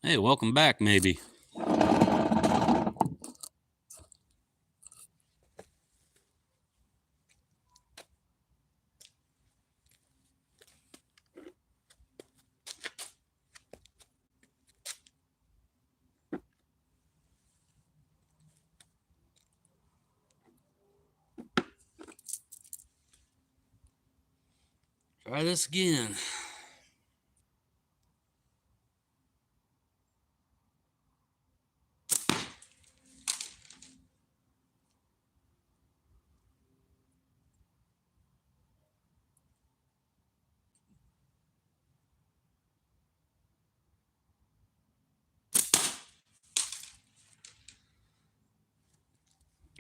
Hey, welcome back, maybe. Try this again.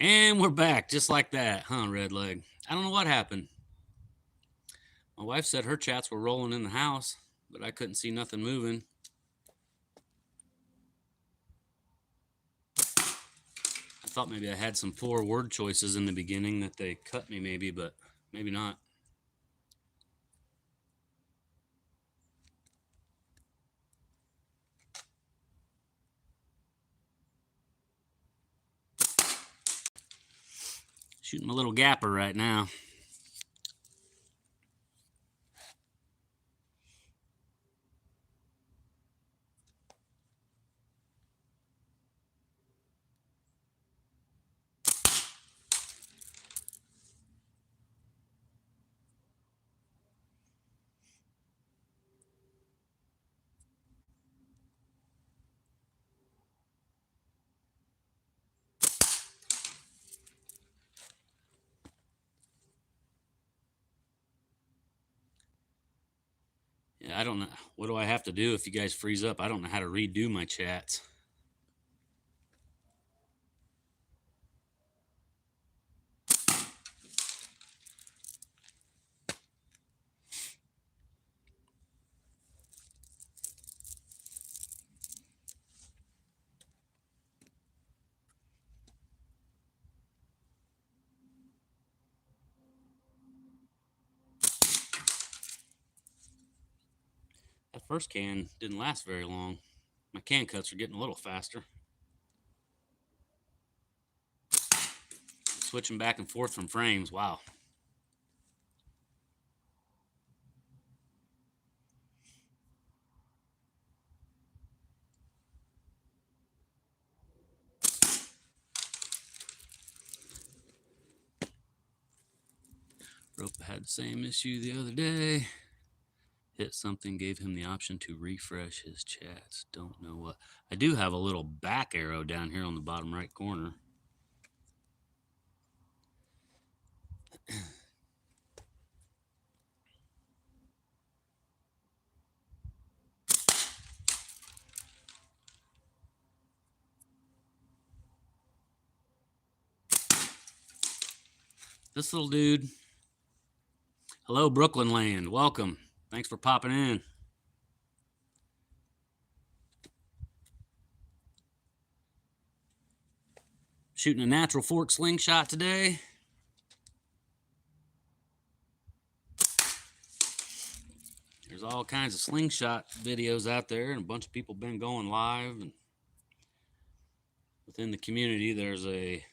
And we're back, just like that, huh, Redleg? I don't know what happened. My wife said her chats were rolling in the house, but I couldn't see nothing moving. I thought maybe I had some poor word choices in the beginning that they cut me, maybe, but maybe not. Shooting a little gapper right now. Yeah, I don't know. What do I have to do if you guys freeze up? I don't know how to redo my chats. That first can didn't last very long. My can cuts are getting a little faster. Switching back and forth from frames. Wow. Ropa had the same issue the other day. Hit something, gave him the option to refresh his chats. Don't know what. I do have a little back arrow down here on the bottom right corner. This little dude. Hello, Brooklyn land. Welcome. Thanks for popping in. Shooting a natural fork slingshot today. There's all kinds of slingshot videos out there, and a bunch of people been going live. And within the community, there's a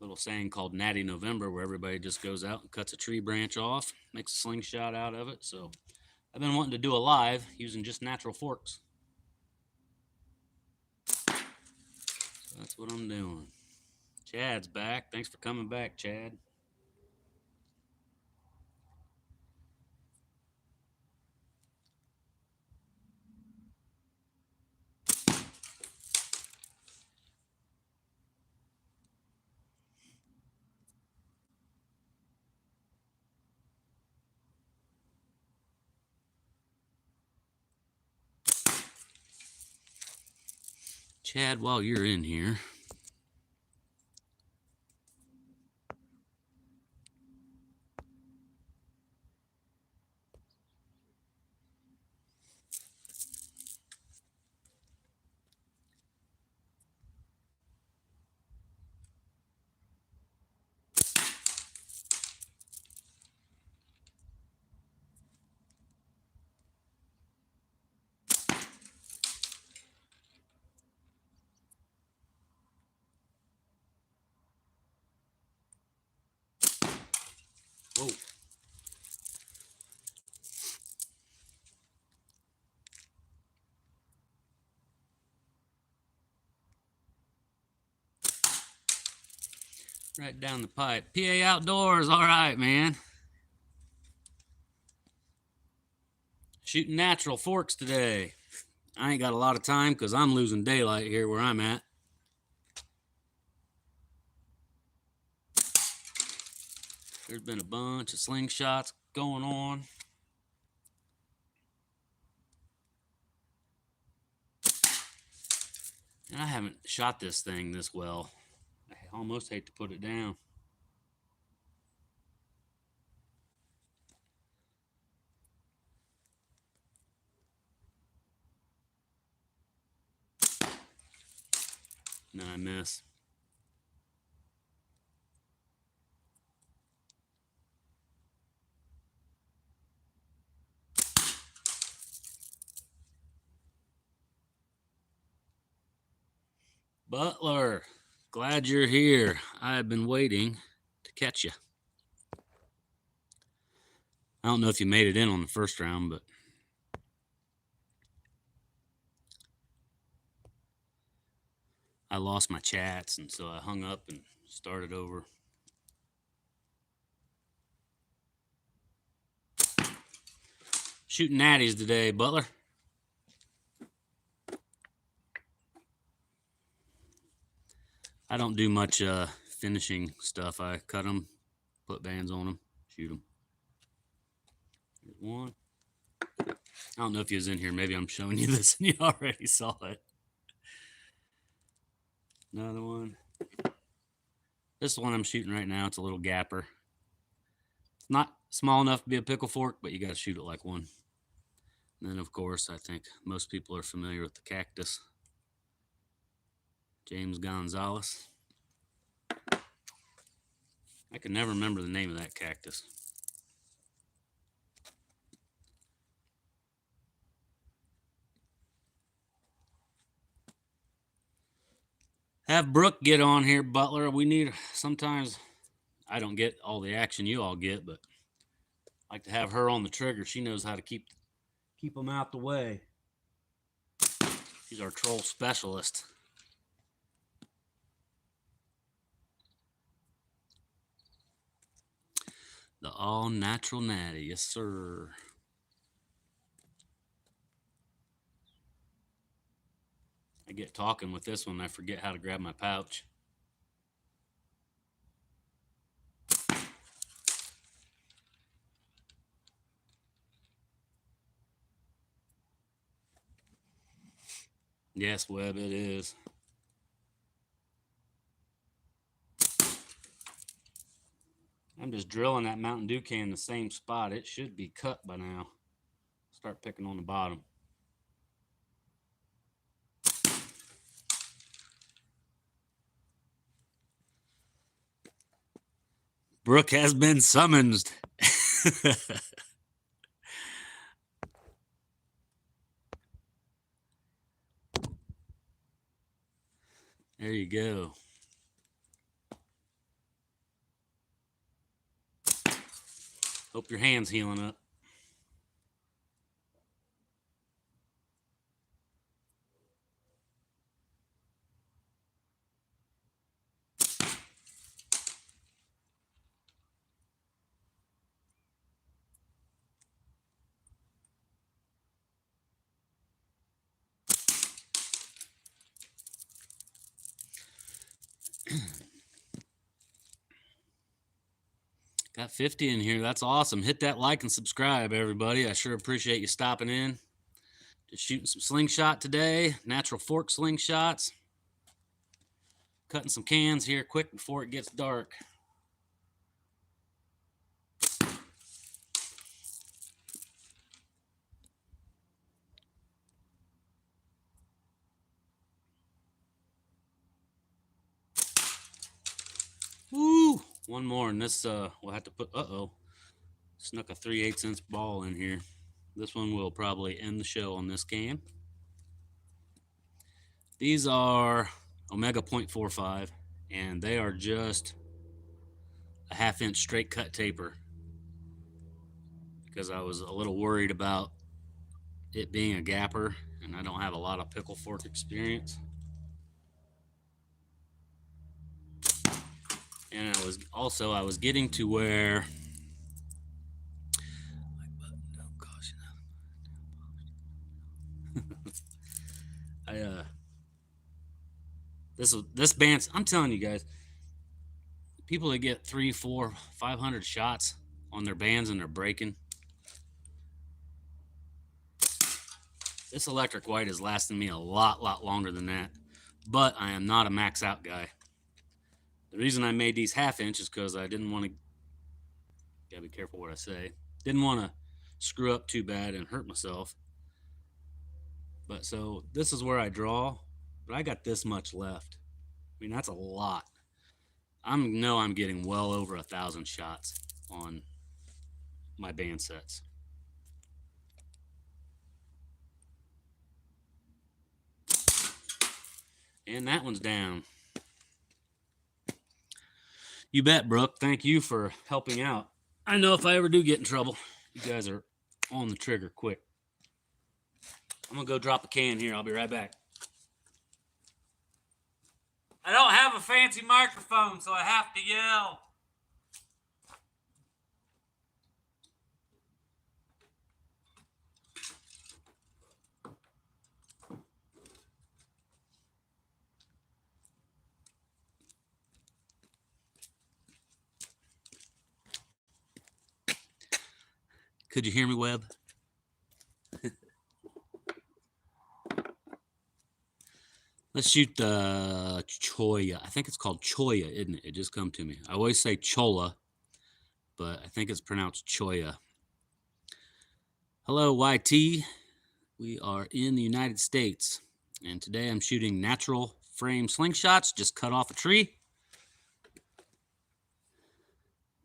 little saying called Natty November, where everybody just goes out and cuts a tree branch off, makes a slingshot out of it. So I've been wanting to do a live using just natural forks. So that's what I'm doing. Chad's back. Thanks for coming back, Chad. Chad, while you're in here, Right down the pipe. PA Outdoors, all right, man. Shooting natural forks today. I ain't got a lot of time because I'm losing daylight here where I'm at. There's been a bunch of slingshots going on. And I haven't shot this thing this well. I almost hate to put it down. And then I miss. Butler, glad you're here. I've been waiting to catch you. I don't know if you made it in on the first round, but I lost my chats, and so I hung up and started over. Shooting natties today, Butler. I don't do much finishing stuff. I cut them, put bands on them, shoot them. Here's one. I don't know if you was in here. Maybe I'm showing you this and you already saw it. Another one. This is the one I'm shooting right now. It's a little gapper. It's not small enough to be a pickle fork, but you got to shoot it like one. And then, of course, I think most people are familiar with the cactus. James Gonzalez. I can never remember the name of that cactus. Have Brooke get on here, Butler. We need, sometimes I don't get all the action you all get, but I like to have her on the trigger. She knows how to keep them out the way. She's our troll specialist. The all-natural natty, yes, sir. I get talking with this one, I forget how to grab my pouch. Yes, Webb, it is. I'm just drilling that Mountain Dew can in the same spot. It should be cut by now. Start picking on the bottom. Brooke has been summoned. There you go. Hope your hand's healing up. Got 50 in here. That's awesome. Hit that like and subscribe, everybody. I sure appreciate you stopping in. Just shooting some slingshot today. Natural fork slingshots. Cutting some cans here quick before it gets dark. Woo! One more, and this we'll have to put. Snuck a 3/8" ball in here. This one will probably end the show on this cam. These are Omega 0.45, and they are just a 1/2" straight cut taper because I was a little worried about it being a gapper, and I don't have a lot of pickle fork experience. And I was getting to where this band's, I'm telling you guys, people that get 3, 4, 500 shots on their bands and they're breaking. This electric white is lasting me a lot longer than that, but I am not a max out guy. The reason I made these 1/2 inch is because I didn't want to, gotta be careful what I say, didn't want to screw up too bad and hurt myself. But so this is where I draw, but I got this much left. I mean, that's a lot. I'm getting well over 1,000 shots on my band sets. And that one's down. You bet, Brooke. Thank you for helping out. I know if I ever do get in trouble, you guys are on the trigger quick. I'm going to go drop a can here. I'll be right back. I don't have a fancy microphone, so I have to yell. Could you hear me, Webb? Let's shoot the Choya. I think it's called Choya, isn't it? It just come to me. I always say Chola, but I think it's pronounced Choya. Hello, YT. We are in the United States, and today I'm shooting natural frame slingshots, just cut off a tree.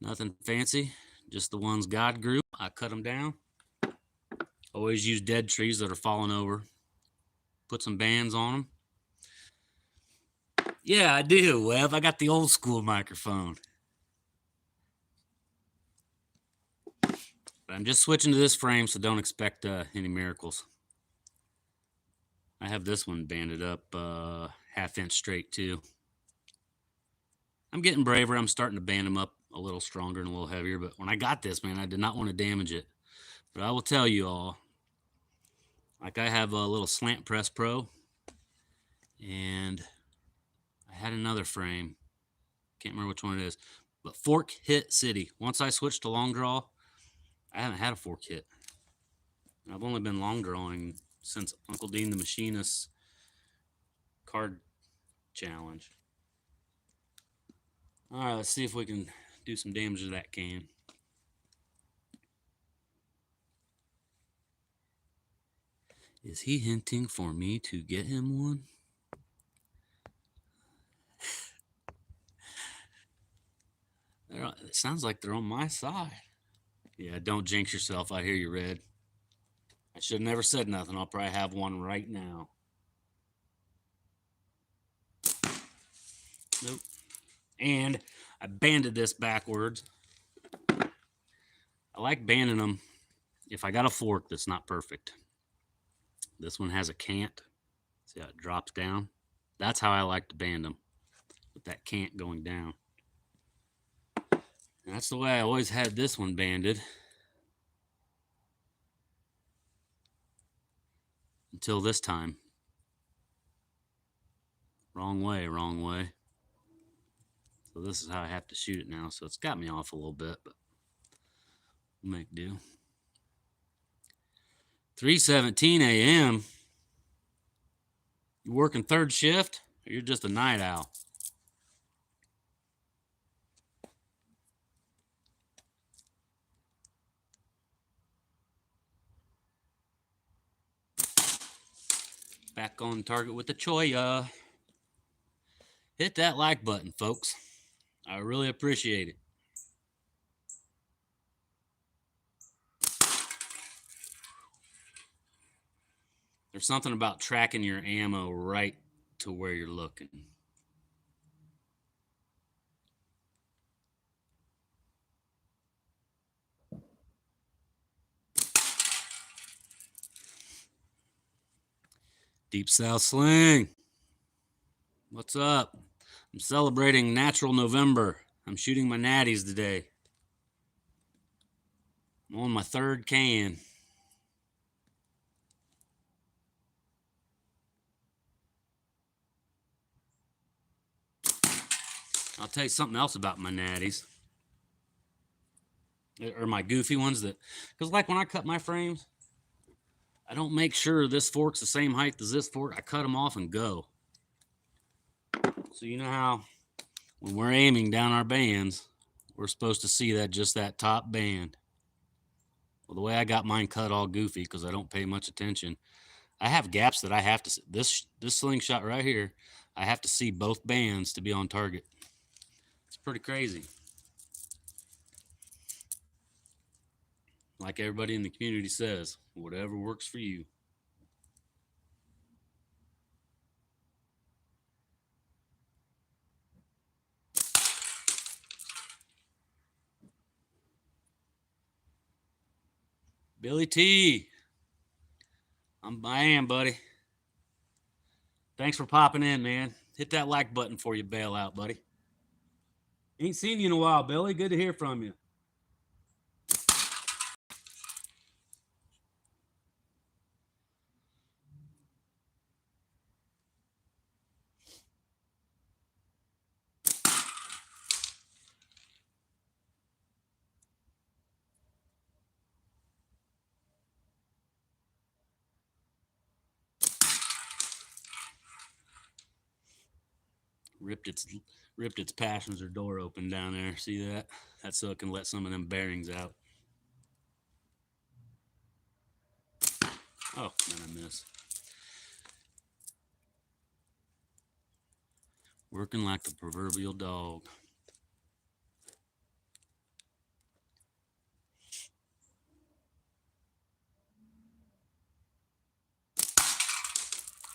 Nothing fancy, just the ones God grew. I cut them down. Always use dead trees that are falling over. Put some bands on them. Yeah, I do, Webb. I got the old school microphone. But I'm just switching to this frame, so don't expect any miracles. I have this one banded up 1/2 inch straight, too. I'm getting braver. I'm starting to band them up a little stronger and a little heavier. But when I got this, man, I did not want to damage it. But I will tell you all, like I have a little Slant Press Pro, and I had another frame. Can't remember which one it is. But Fork Hit City. Once I switched to long draw, I haven't had a fork hit. I've only been long drawing since Uncle Dean the Machinist's card challenge. All right, let's see if we can do some damage to that can. Is he hinting for me to get him one? It sounds like they're on my side. Yeah, don't jinx yourself. I hear you, Red. I should have never said nothing. I'll probably have one right now. Nope. And I banded this backwards. I like banding them if I got a fork that's not perfect. This one has a cant. See how it drops down? That's how I like to band them, with that cant going down. And that's the way I always had this one banded. Until this time. Wrong way, wrong way. So this is how I have to shoot it now. So it's got me off a little bit, but we'll make do. 3:17 a.m. You working third shift, or you're just a night owl? Back on target with the Choya. Hit that like button, folks. I really appreciate it. There's something about tracking your ammo right to where you're looking. Deep South Sling. What's up? I'm celebrating Natural November. I'm shooting my natties today. I'm on my third can. I'll tell you something else about my natties. Or my goofy ones that, because like when I cut my frames, I don't make sure this fork's the same height as this fork. I cut them off and go. So you know how when we're aiming down our bands, we're supposed to see that just that top band. Well, the way I got mine cut all goofy because I don't pay much attention. I have gaps that I have to, this slingshot right here, I have to see both bands to be on target. It's pretty crazy. Like everybody in the community says, whatever works for you. Billy T. I am, buddy. Thanks for popping in, man. Hit that like button before you bail out, buddy. Ain't seen you in a while, Billy. Good to hear from you. Ripped its passenger door open down there. See that? That's so it can let some of them bearings out. Oh, then I miss. Working like the proverbial dog.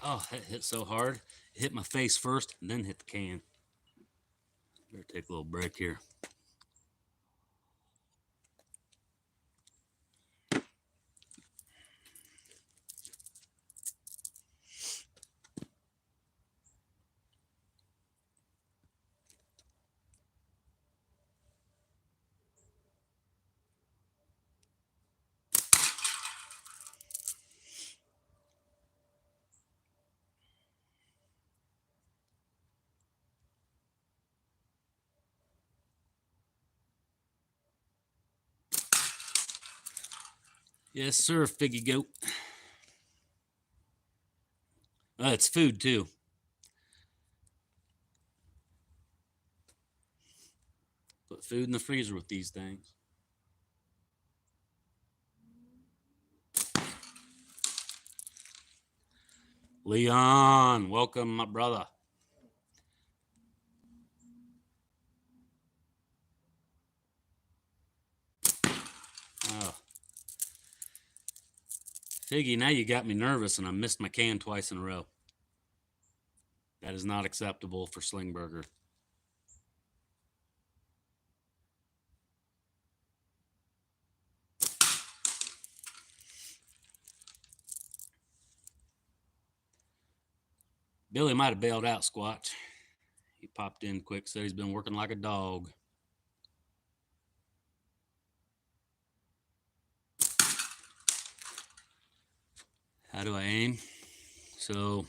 Oh, that hit so hard. It hit my face first and then hit the can. Better take a little break here. Yes, sir, Figgy Goat. It's food, too. Put food in the freezer with these things. Leon, welcome, my brother. Oh. Figgy, now you got me nervous and I missed my can twice in a row. That is not acceptable for SlingBurger. Billy might have bailed out, Squatch. He popped in quick, said he's been working like a dog. How do I aim? So,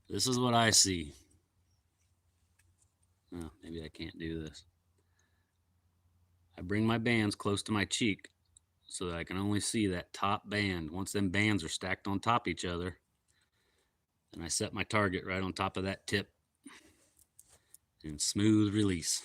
this is what I see. Oh, maybe I can't do this. I bring my bands close to my cheek so that I can only see that top band. Once them bands are stacked on top of each other, then I set my target right on top of that tip and smooth release.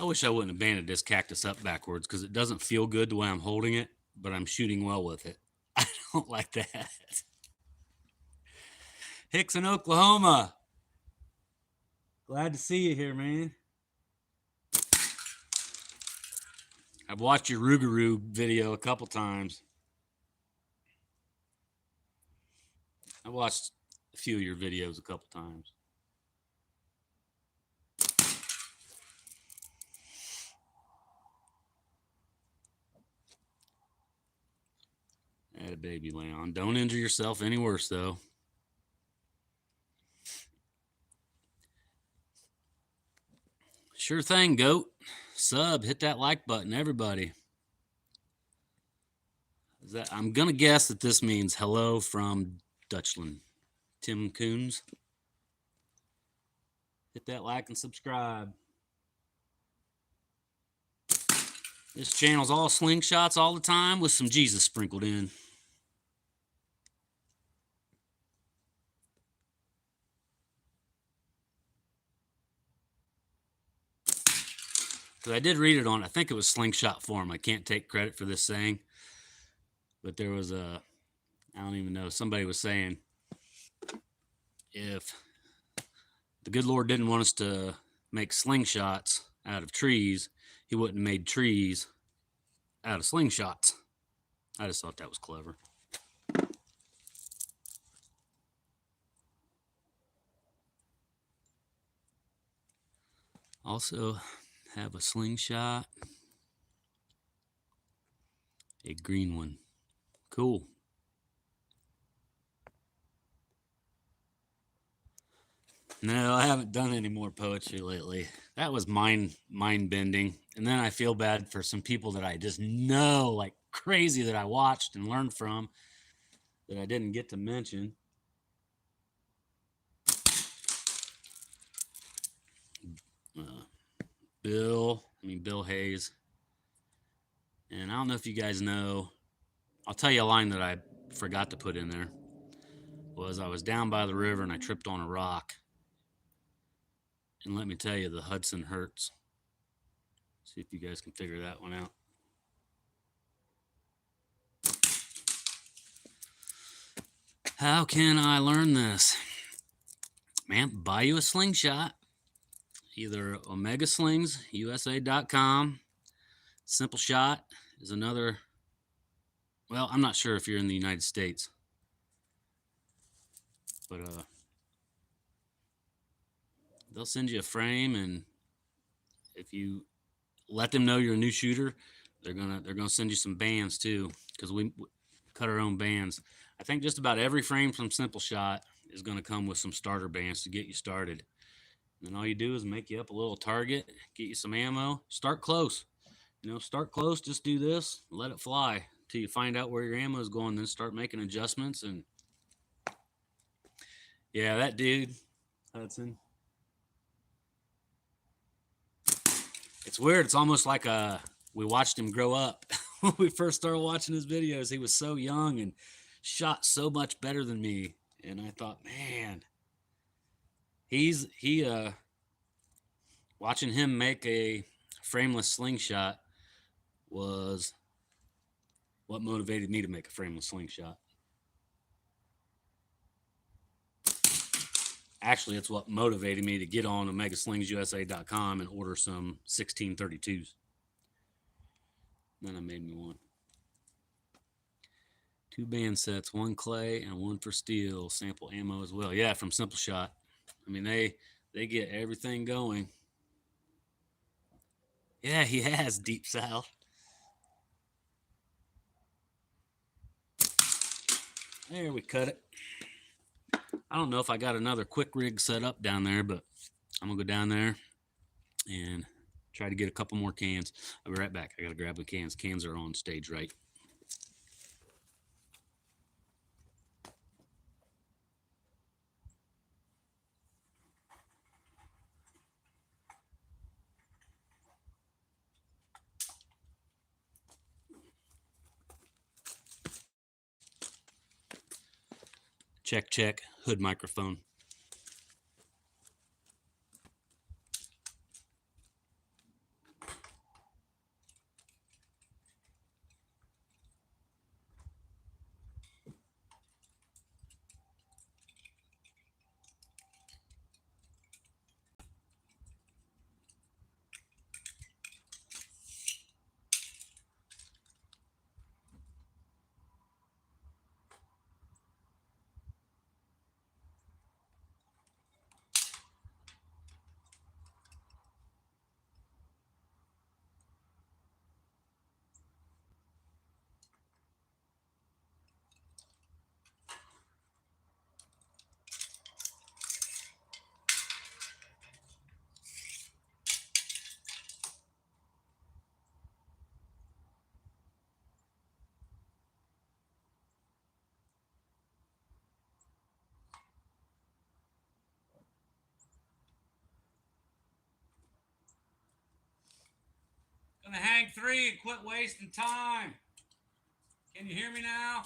I wish I wouldn't have banded this cactus up backwards because it doesn't feel good the way I'm holding it, but I'm shooting well with it. I don't like that. Hicks in Oklahoma. Glad to see you here, man. I've watched your Rougarou video a couple times. I watched a few of your videos a couple times. Atta baby, Leon. Don't injure yourself any worse, though. Sure thing, Goat. Sub, hit that like button, everybody. I'm going to guess that this means hello from Dutchland. Tim Coons. Hit that like and subscribe. This channel's all slingshots all the time with some Jesus sprinkled in. Because I did read it on, I think it was Slingshot forum. I can't take credit for this saying. But there was I don't even know, somebody was saying if the good Lord didn't want us to make slingshots out of trees, he wouldn't have made trees out of slingshots. I just thought that was clever. Also have a slingshot, a green one. Cool. No, I haven't done any more poetry lately. That was mind bending. And then I feel bad for some people that I just know like crazy that I watched and learned from that I didn't get to mention. Bill Hayes. And I don't know if you guys know, I'll tell you a line that I forgot to put in there. I was down by the river and I tripped on a rock. And let me tell you, the Hudson hurts. See if you guys can figure that one out. How can I learn this? Man, buy you a slingshot. Either OmegaSlingsUSA.com. Simple Shot is another. Well, I'm not sure if you're in the United States. But they'll send you a frame, and if you let them know you're a new shooter, they're gonna send you some bands too, because we cut our own bands. I think just about every frame from Simple Shot is gonna come with some starter bands to get you started. And then all you do is make you up a little target, get you some ammo, start close. Start close, just do this, let it fly till you find out where your ammo is going, then start making adjustments. And yeah, that dude, Hudson. It's weird. It's almost like we watched him grow up. When we first started watching his videos, he was so young and shot so much better than me. And I thought, man, watching him make a frameless slingshot was what motivated me to make a frameless slingshot. Actually, it's what motivated me to get on OmegaSlingsUSA.com and order some 1632s. Then I made me one. 2 band sets, 1 clay and 1 for steel. Sample ammo as well. Yeah, from Simple Shot. I mean, they get everything going. Yeah, he has Deep South. There, we cut it. I don't know if I got another quick rig set up down there, but I'm gonna go down there and try to get a couple more cans. I'll be right back. I gotta grab the cans. Cans are on stage right. Check, check. Hood microphone. I'm gonna hang 3 and quit wasting time. Can you hear me now?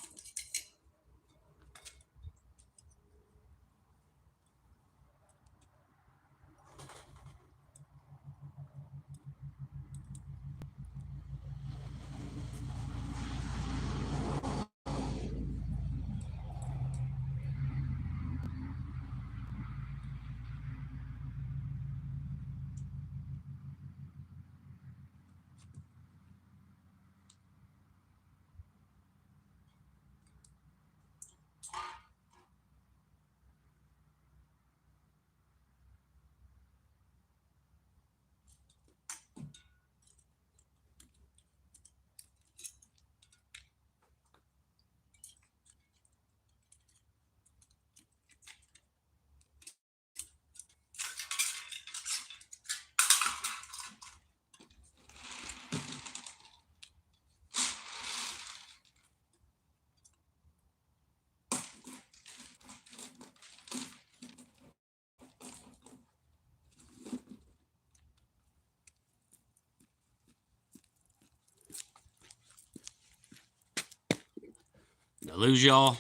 Did I lose y'all?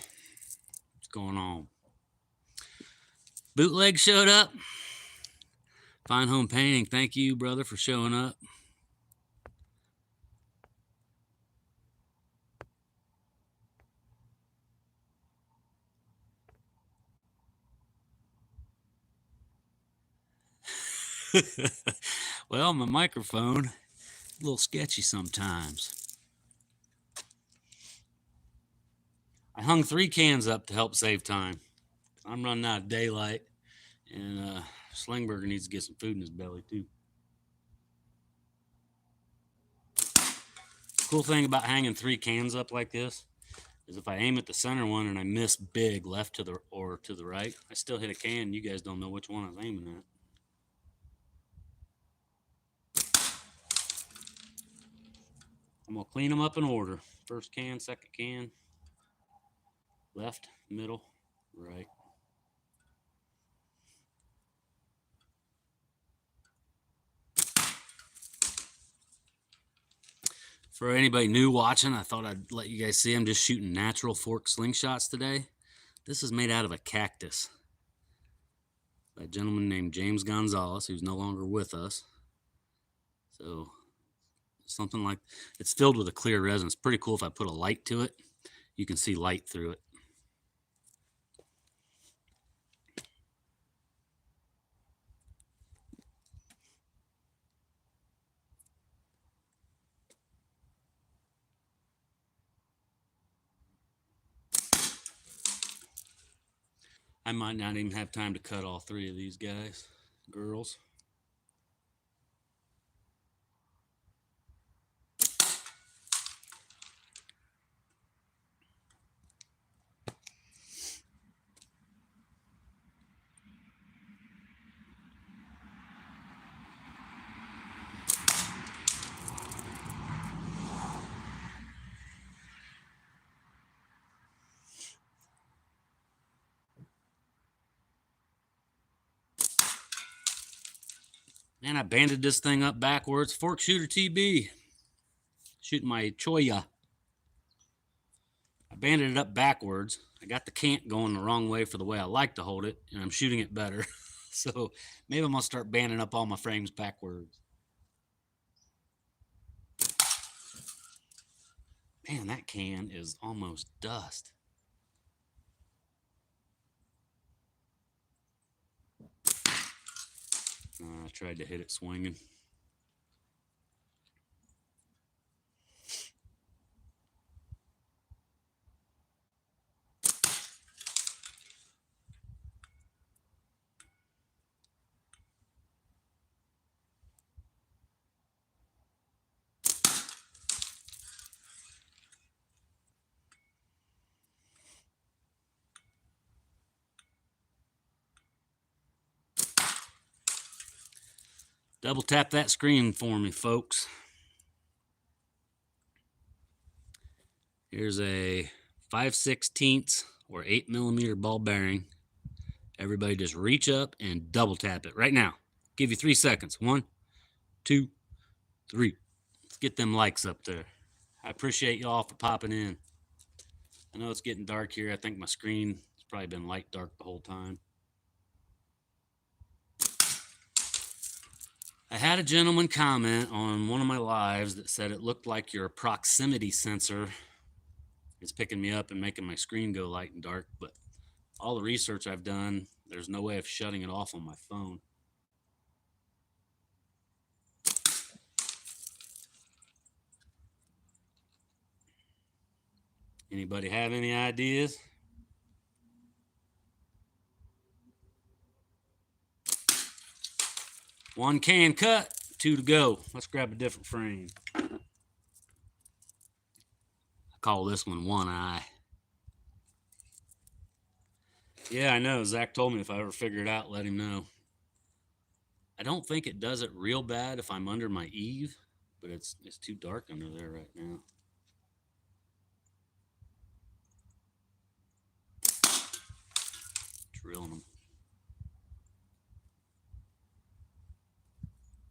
What's going on? Bootleg showed up. Fine Home Painting, thank you, brother, for showing up. Well, my microphone, a little sketchy sometimes. I hung 3 cans up to help save time. I'm running out of daylight, and SlingBurger needs to get some food in his belly, too. Cool thing about hanging 3 cans up like this is if I aim at the center one and I miss big left to the or to the right, I still hit a can. You guys don't know which one I was aiming at. I'm gonna clean them up in order. First can, second can, left, middle, right. For anybody new watching, I thought I'd let you guys see I'm just shooting natural fork slingshots today. This is made out of a cactus by a gentleman named James Gonzalez, who's no longer with us. So something like, it's filled with a clear resin. It's pretty cool. If I put a light to it, you can see light through it. I might not even have time to cut all 3 of these guys, girls. Man, I banded this thing up backwards. Fork Shooter TB. Shooting my Choya. I banded it up backwards. I got the cant going the wrong way for the way I like to hold it, and I'm shooting it better. So maybe I'm going to start banding up all my frames backwards. Man, that can is almost dust. I tried to hit it swinging. Double tap that screen for me, folks. Here's a 5/16 or 8mm ball bearing. Everybody just reach up and double tap it right now. Give you 3 seconds. 1, 2, 3. get them likes up there. I appreciate y'all for popping in. I know it's getting dark here. I think my screen has probably been light dark the whole time. I had a gentleman comment on one of my lives that said it looked like your proximity sensor is picking me up and making my screen go light and dark, but all the research I've done, there's no way of shutting it off on my phone. Anybody have any ideas? One can cut, 2 to go. Let's grab a different frame. I call this one One Eye. Yeah, I know. Zach told me if I ever figure it out, let him know. I don't think it does it real bad if I'm under my eave, but it's too dark under there right now. Drilling them.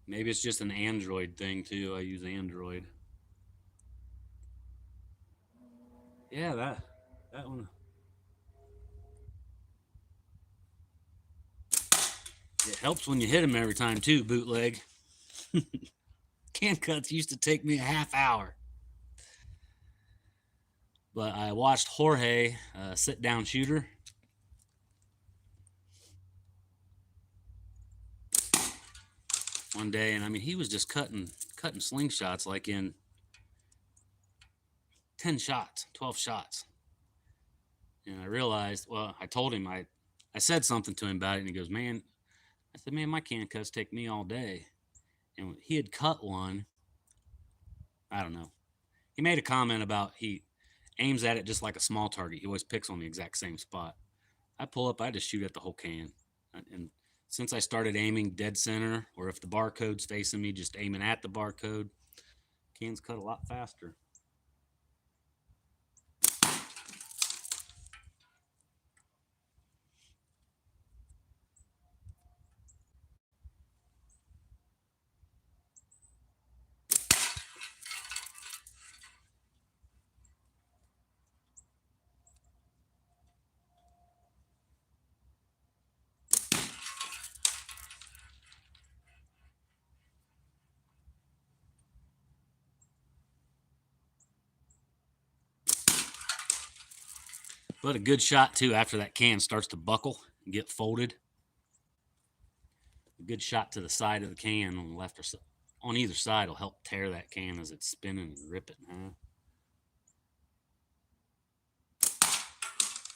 Maybe it's just an Android thing too. I use Android. Yeah, that one. It helps when you hit them every time too, bootleg. Can cuts used to take me a half hour. But I watched Jorge, sit-down shooter. One day, and I mean, he was just cutting slingshots like in 10 shots, 12 shots. And I realized, well, I told him, I said something to him about it, and he goes, man, I said, man, my can cuts take me all day. And he had cut one, I don't know. He made a comment about he aims at it just like a small target. He always picks on the exact same spot. I pull up, I just shoot at the whole can. And since I started aiming dead center, or if the barcode's facing me, just aiming at the barcode, cans cut a lot faster. But a good shot, too, after that can starts to buckle and get folded. A good shot to the side of the can on the left or on either side will help tear that can as it's spinning and rip it in half.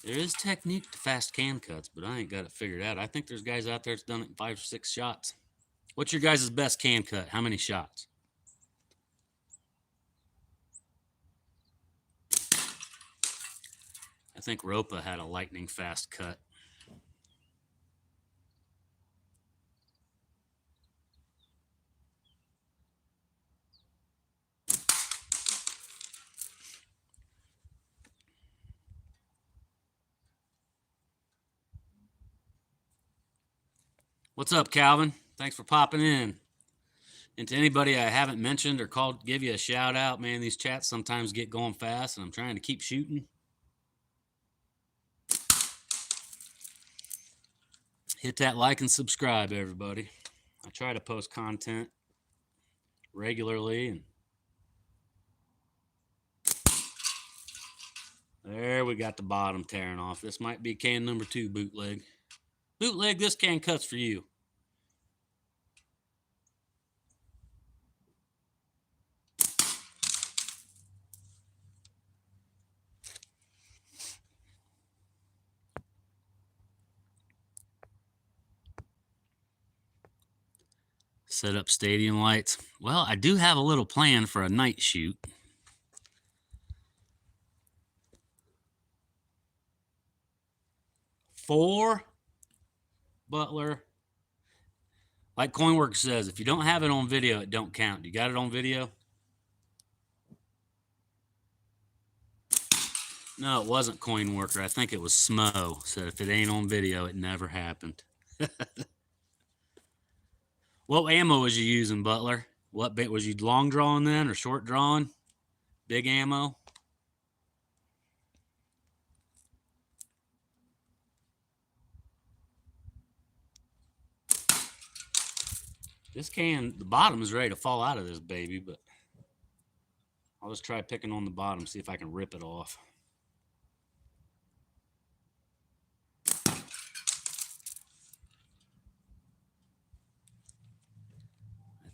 There is technique to fast can cuts, but I ain't got it figured out. I think there's guys out there that's done it in 5 or 6 shots. What's your guys' best can cut? How many shots? I think Ropa had a lightning fast cut. What's up, Calvin? Thanks for popping in. And to anybody I haven't mentioned or called, give you a shout out, man. These chats sometimes get going fast, and I'm trying to keep shooting. Hit that like and subscribe, everybody. I try to post content regularly. And there we got the bottom tearing off. This might be can number 2, bootleg. Bootleg, this can cuts for you. Set up stadium lights. Well, I do have a little plan for a night shoot. For Butler, like Coinworks says, if you don't have it on video, it don't count. You got it on video? No, it wasn't Coinworker. I think it was Smo. Said if it ain't on video, it never happened. What ammo was you using, Butler? What bait was you long drawing then or short drawing? Big ammo? This can, the bottom is ready to fall out of this baby, but I'll just try picking on the bottom, see if I can rip it off.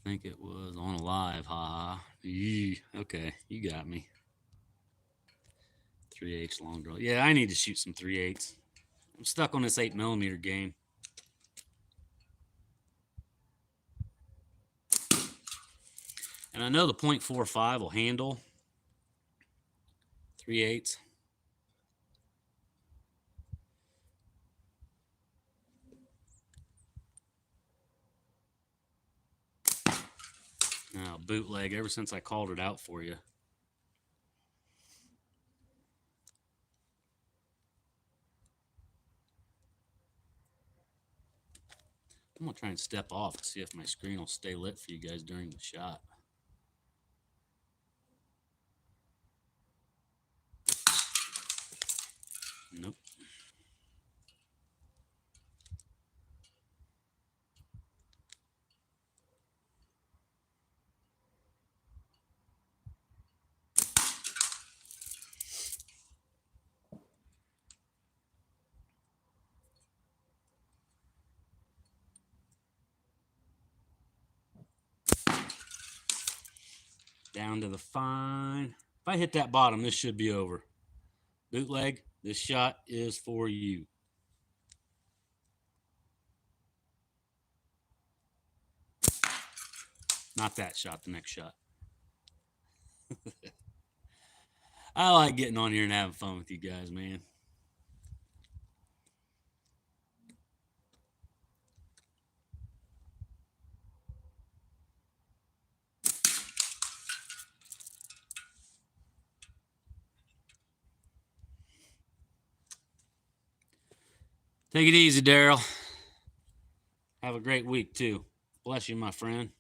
I think it was on a live, haha. Okay, you got me. 3/8 long draw. Yeah, I need to shoot some 3/8. I'm stuck on this 8mm game. And I know the .45 will handle 3/8. Now, bootleg ever since I called it out for you. I'm going to try and step off to see if my screen will stay lit for you guys during the shot. Nope. Down to the fine. If I hit that bottom, this should be over. Bootleg, this shot is for you. Not that shot, the next shot. I like getting on here and having fun with you guys, man. Take it easy, Daryl. Have a great week, too. Bless you, my friend.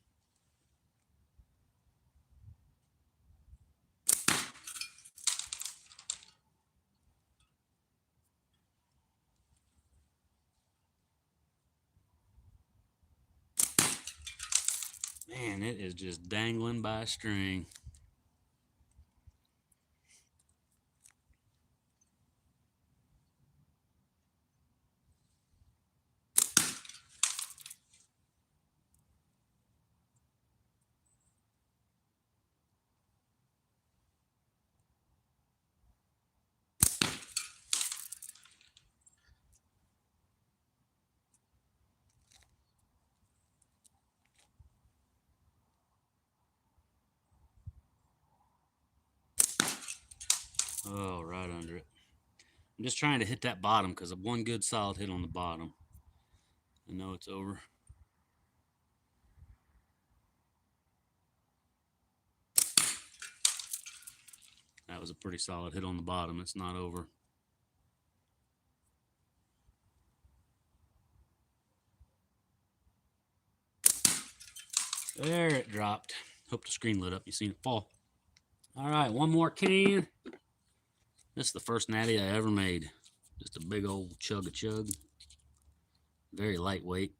Man, it is just dangling by a string. Oh, right under it. I'm just trying to hit that bottom because of one good solid hit on the bottom. I know it's over. That was a pretty solid hit on the bottom. It's not over. There it dropped. Hope the screen lit up. You seen it fall. All right, one more can. This is the first natty I ever made. Just a big old chug-a-chug. Very lightweight.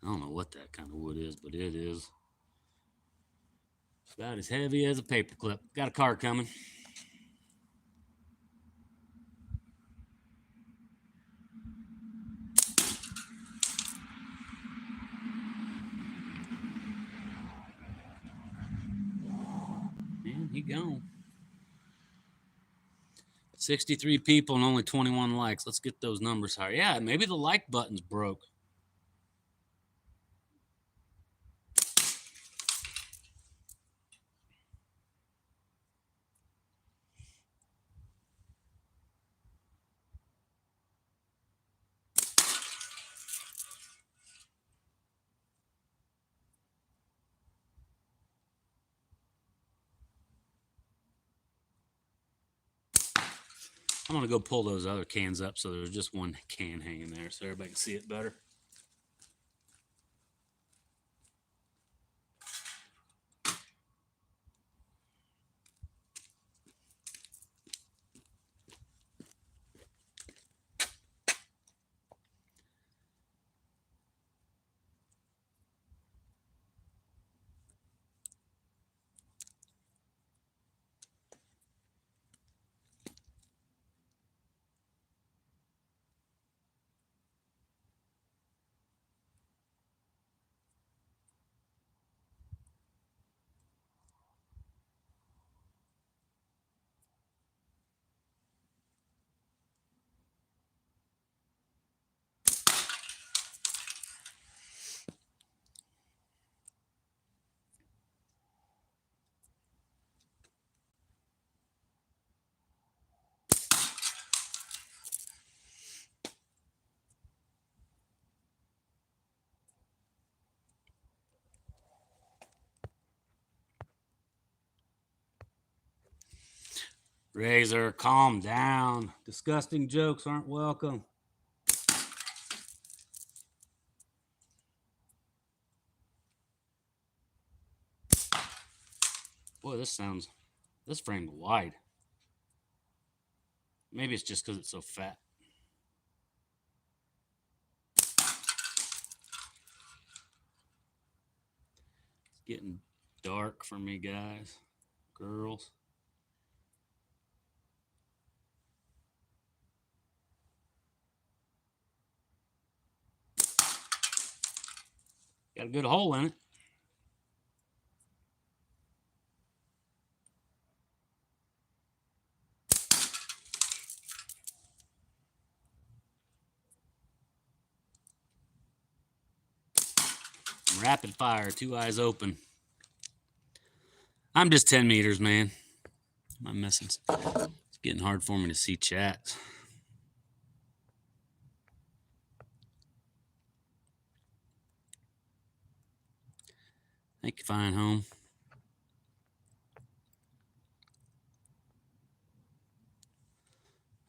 I don't know what that kind of wood is, but it is. It's about as heavy as a paperclip. Got a car coming. Man, he gone. 63 people and only 21 likes. Let's get those numbers higher. Yeah, maybe the like button's broke. I'm going to go pull those other cans up so there's just one can hanging there so everybody can see it better. Razor, calm down. Disgusting jokes aren't welcome. Boy, this frame's wide. Maybe it's just because it's so fat. It's getting dark for me, guys, girls. Got a good hole in it. Rapid fire, 2 eyes open. I'm just 10 meters, man. I'm missing. It's getting hard for me to see chats. Thank you, Fine Home.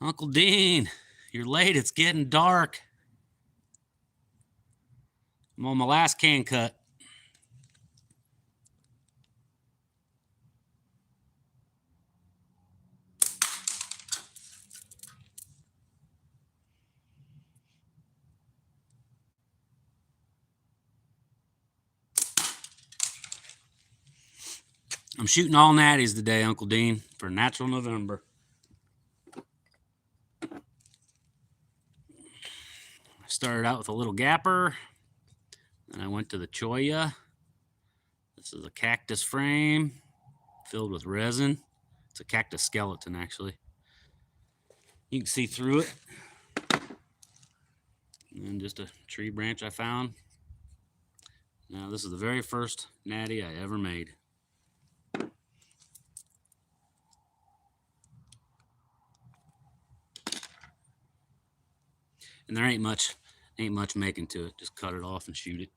Uncle Dean, you're late. It's getting dark. I'm on my last can cut. I'm shooting all natties today, Uncle Dean, for Natural November. I started out with a little gapper, and I went to the choya. This is a cactus frame filled with resin. It's a cactus skeleton, actually. You can see through it. And just a tree branch I found. Now, this is the very first natty I ever made. And there ain't much making to it. Just cut it off and shoot it.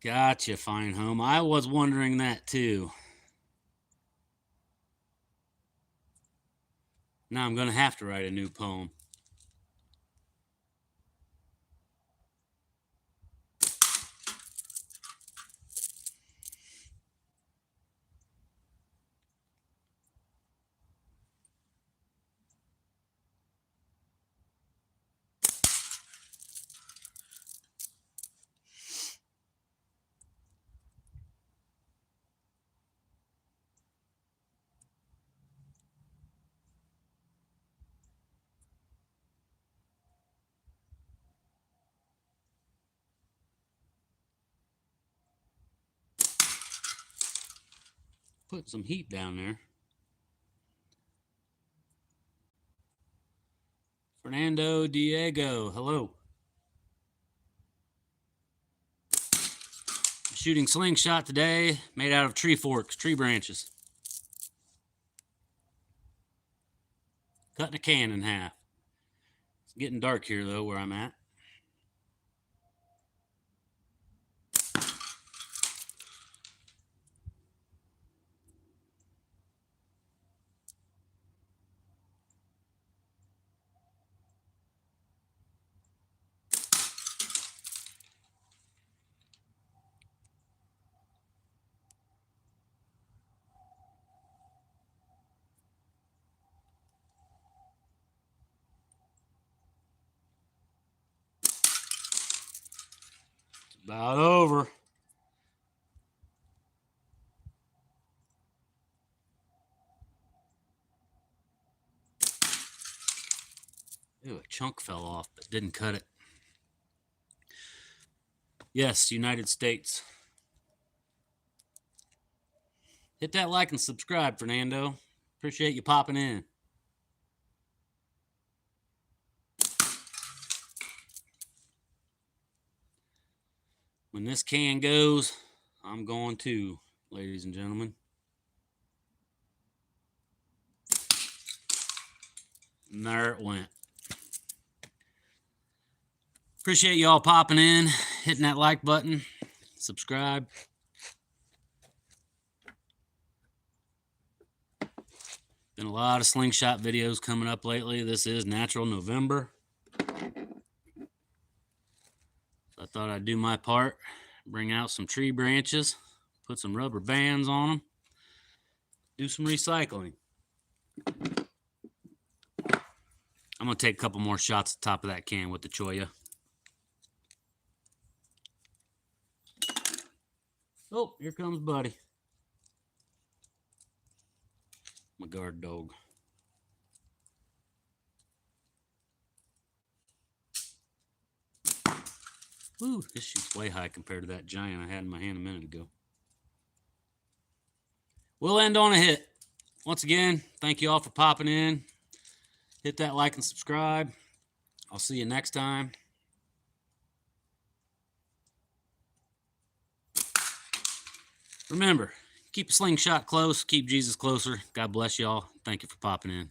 Gotcha, Fine Home. I was wondering that too. Now I'm going to have to write a new poem. Put some heat down there. Fernando Diego, hello. I'm shooting Slingshot today, made out of tree forks, tree branches. Cutting a can in half. It's getting dark here, though, where I'm at. About over. Ew, a chunk fell off, but didn't cut it. Yes, United States. Hit that like and subscribe, Fernando. Appreciate you popping in. When this can goes, I'm going too, ladies and gentlemen. And there it went. Appreciate y'all popping in, hitting that like button, subscribe. Been a lot of slingshot videos coming up lately. This is Natural November. I thought I'd do my part, bring out some tree branches, put some rubber bands on them, do some recycling. I'm going to take a couple more shots at the top of that can with the choya. Oh, here comes Buddy. My guard dog. Ooh, this shoots way high compared to that giant I had in my hand a minute ago. We'll end on a hit. Once again, thank you all for popping in. Hit that like and subscribe. I'll see you next time. Remember, keep a slingshot close, keep Jesus closer. God bless y'all. Thank you for popping in.